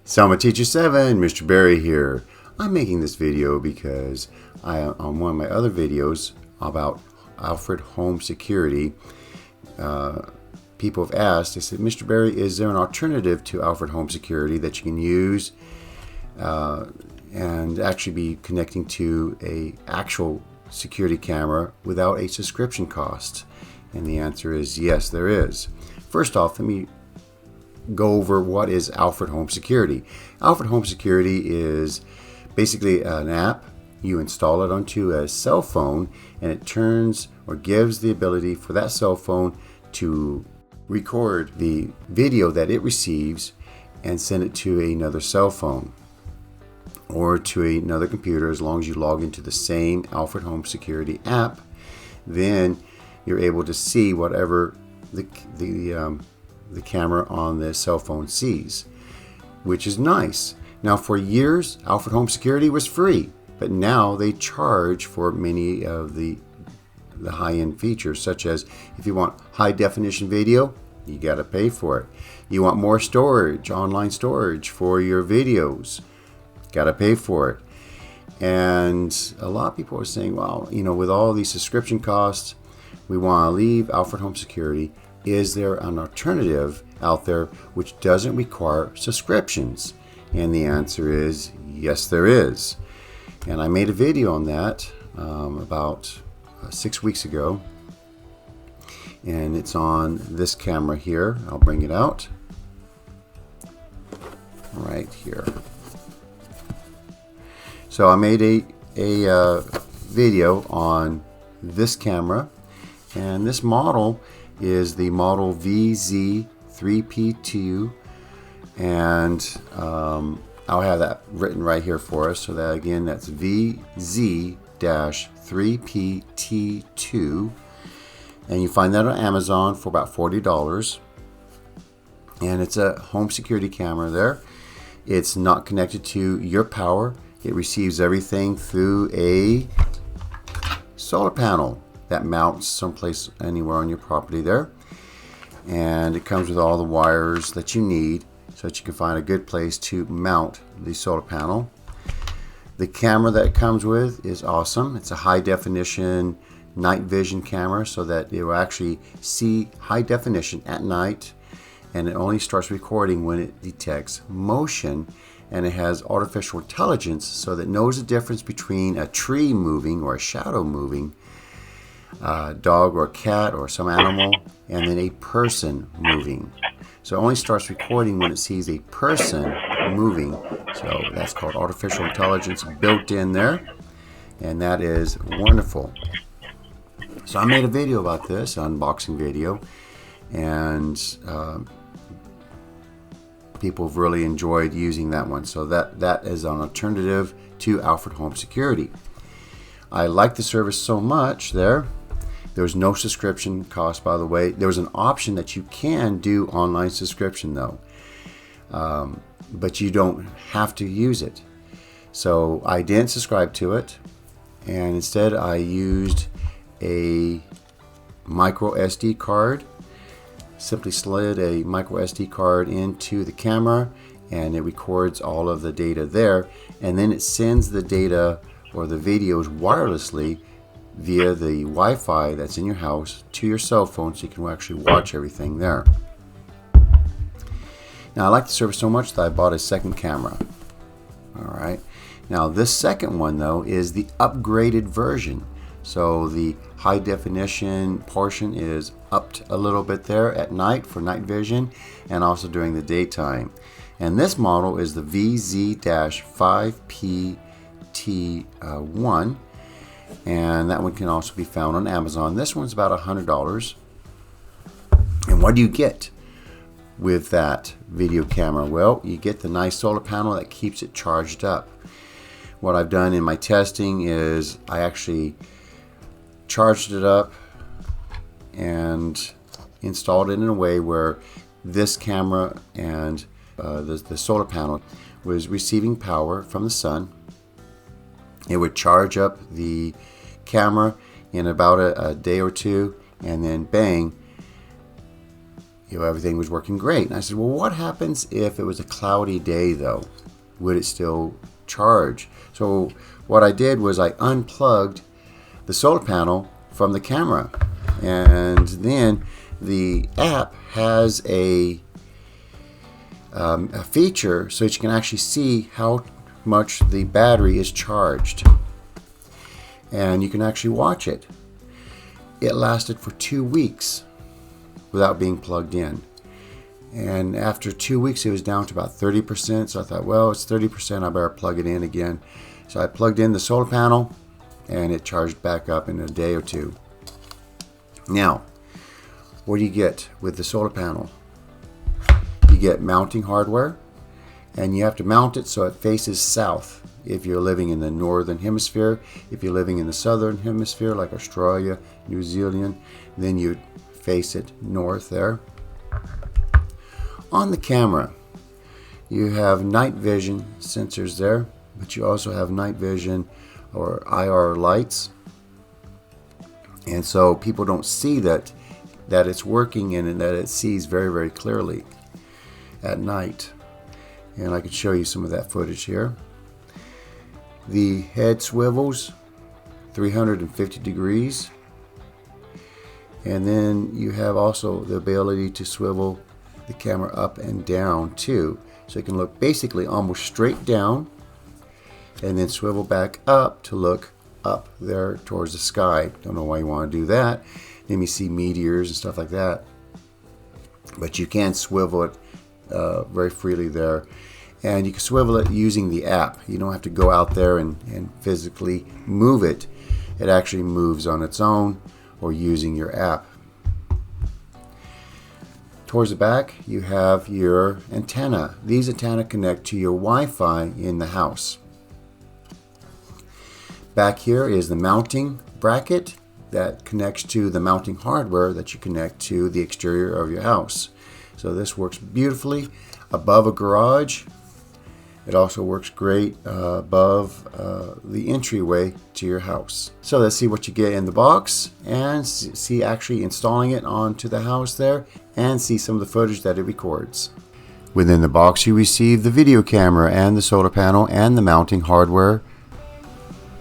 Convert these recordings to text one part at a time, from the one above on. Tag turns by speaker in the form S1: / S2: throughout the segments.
S1: Selma Teacher 7, Mr. Barry here. I'm making this video because on one of my other videos about Alfred Home Security, people have asked, they said, Mr. Barry, is there an alternative to Alfred Home Security that you can use and actually be connecting to a actual security camera without a subscription cost? And the answer is yes, there is. First off, let me go over what is Alfred Home Security. Alfred Home Security is basically an app. You install it onto a cell phone and it turns or gives the ability for that cell phone to record the video that it receives and send it to another cell phone or to another computer. As long as you log into the same Alfred Home Security app, then you're able to see whatever the camera on the cell phone sees, which is nice. Now, for years, Alfred Home Security was free, but now they charge for many of the high-end features, such as if you want high-definition video, you got to pay for it. You want more storage, online storage for your videos, got to pay for it. And a lot of people are saying, well, with all these subscription costs, we want to leave Alfred Home Security. Is there an alternative out there which doesn't require subscriptions? And the answer is yes, there is. And I made a video on that about 6 weeks ago. And it's on this camera here. I'll bring it out. Right here. So I made a video on this camera. And this model is the model VZ3P2, and I'll have that written right here for us. So that again, that's VZ-3PT2, and you find that on Amazon for about $40. And it's a home security camera there. It's not connected to your power. It receives everything through a solar panel that mounts someplace anywhere on your property there. And it comes with all the wires that you need so that you can find a good place to mount the solar panel. The camera that it comes with is awesome. It's a high definition night vision camera so that it will actually see high definition at night, and it only starts recording when it detects motion. And it has artificial intelligence so that it knows the difference between a tree moving or a shadow moving, a dog or a cat or some animal, and then a person moving. So it only starts recording when it sees a person moving. So that's called artificial intelligence built in there, and that is wonderful. So I made a video about this, unboxing video, and people have really enjoyed using that one. So that is an alternative to Alfred Home Security. I like the service so much there. There's no subscription cost, by the way. There's an option that you can do online subscription though, but you don't have to use it. So I didn't subscribe to it, and instead I used a micro SD card. Simply slid a micro SD card into the camera, and it records all of the data there, and then it sends the data or the videos wirelessly via the Wi-Fi that's in your house to your cell phone, so you can actually watch everything there. Now, I like the service so much that I bought a second camera. Alright, now this second one though is the upgraded version. So the high definition portion is upped a little bit there at night for night vision, and also during the daytime. And this model is the VZ-5PT1, and that one can also be found on Amazon. This one's about $100. And what do you get with that video camera? Well, you get the nice solar panel that keeps it charged up. What I've done in my testing is I actually charged it up and installed it in a way where this camera and the solar panel was receiving power from the sun. It would charge up the camera in about a day or two, and then bang, everything was working great. And I said, well, what happens if it was a cloudy day though? Would it still charge? So what I did was I unplugged the solar panel from the camera, and then the app has a feature so that you can actually see how much the battery is charged, and you can actually watch it. It lasted for 2 weeks without being plugged in, and after 2 weeks it was down to about 30%. So I thought, well, it's 30%, I better plug it in again. So I plugged in the solar panel and it charged back up in a day or two. Now, what do you get with the solar panel? You get mounting hardware, and you have to mount it so it faces south if you're living in the northern hemisphere. If you're living in the southern hemisphere like Australia, New Zealand, then you face it north there. On the camera, you have night vision sensors there, but you also have night vision or IR lights, and so people don't see that it's working and that it sees very, very clearly at night. And I can show you some of that footage here. The head swivels 350 degrees, and then you have also the ability to swivel the camera up and down too, so it can look basically almost straight down and then swivel back up to look up there towards the sky. Don't know why you want to do that. Then you see meteors and stuff like that, but you can swivel it very freely there, and you can swivel it using the app. You don't have to go out there and physically move it. It actually moves on its own or using your app. Towards the back, you have your antenna. These antenna connect to your Wi-Fi in the house. Back here is the mounting bracket that connects to the mounting hardware that you connect to the exterior of your house. So this works beautifully above a garage. It also works great above the entryway to your house. So let's see what you get in the box and see actually installing it onto the house there and see some of the footage that it records. Within the box you receive the video camera and the solar panel and the mounting hardware.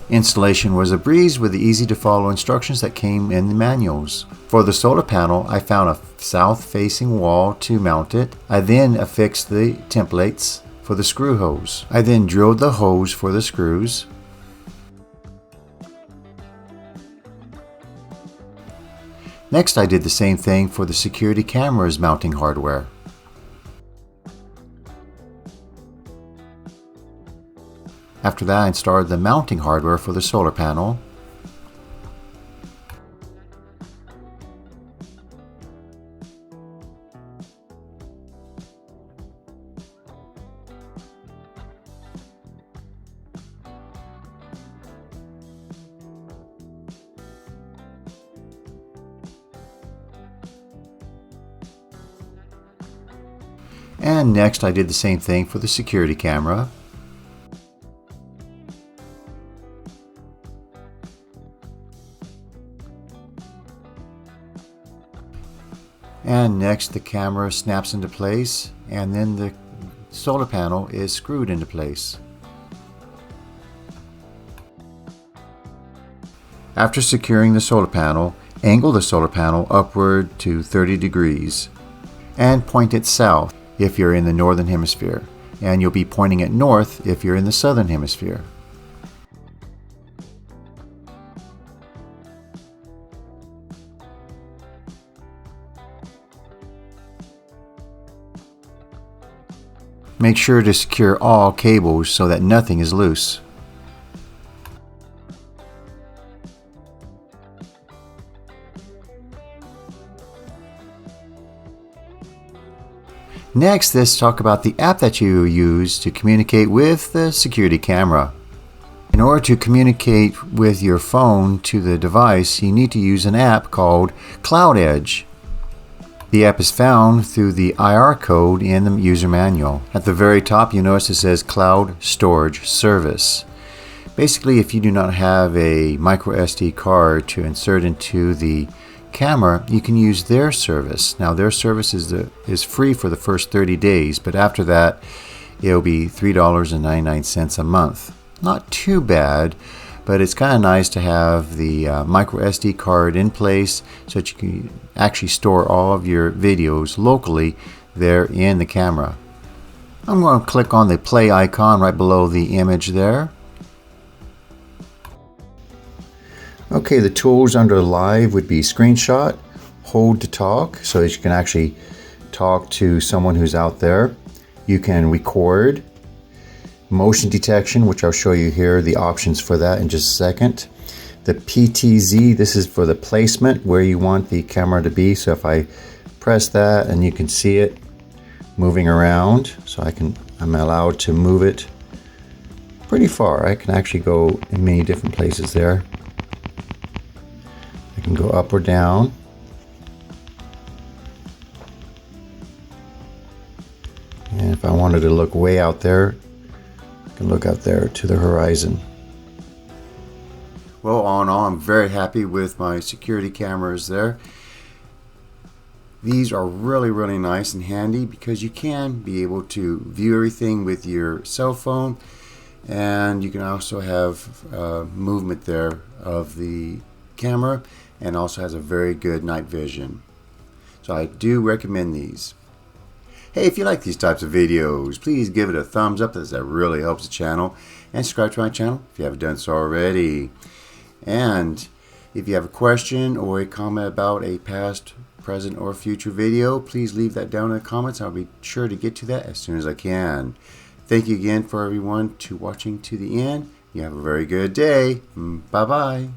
S1: Installation was a breeze with the easy to follow instructions that came in the manuals. For the solar panel, I found a south facing wall to mount it. I then affixed the templates for the screw hose. I then drilled the hose for the screws. Next, I did the same thing for the security camera's mounting hardware. After that, I installed the mounting hardware for the solar panel. And next I did the same thing for the security camera. And next the camera snaps into place, and then the solar panel is screwed into place. After securing the solar panel, angle the solar panel upward to 30 degrees and point it south if you're in the northern hemisphere, and you'll be pointing it north if you're in the southern hemisphere. Make sure to secure all cables so that nothing is loose. Next, let's talk about the app that you use to communicate with the security camera. In order to communicate with your phone to the device, you need to use an app called Cloud Edge. The app is found through the IR code in the user manual. At the very top, you notice it says Cloud Storage Service. Basically, if you do not have a micro SD card to insert into the camera, you can use their service. Now their service is free for the first 30 days, but after that it'll be $3.99 a month. Not too bad, but it's kind of nice to have the micro SD card in place so that you can actually store all of your videos locally there in the camera. I'm going to click on the play icon right below the image there. Okay, the tools under live would be screenshot, hold to talk, so that you can actually talk to someone who's out there. You can record, motion detection, which I'll show you here, the options for that in just a second. The PTZ, this is for the placement where you want the camera to be. So if I press that, and you can see it moving around, so I'm allowed to move it pretty far. I can actually go in many different places there. I can go up or down. And if I wanted to look way out there, I can look out there to the horizon. Well, all in all, I'm very happy with my security cameras there. These are really, really nice and handy because you can be able to view everything with your cell phone, and you can also have movement there of the camera, and also has a very good night vision. So I do recommend these. Hey, if you like these types of videos, please give it a thumbs up, as that really helps the channel, and subscribe to my channel if you haven't done so already. And if you have a question or a comment about a past, present, or future video, please leave that down in the comments. I'll be sure to get to that as soon as I can. Thank you again for everyone to watching to the end. You have a very good day. Bye-bye.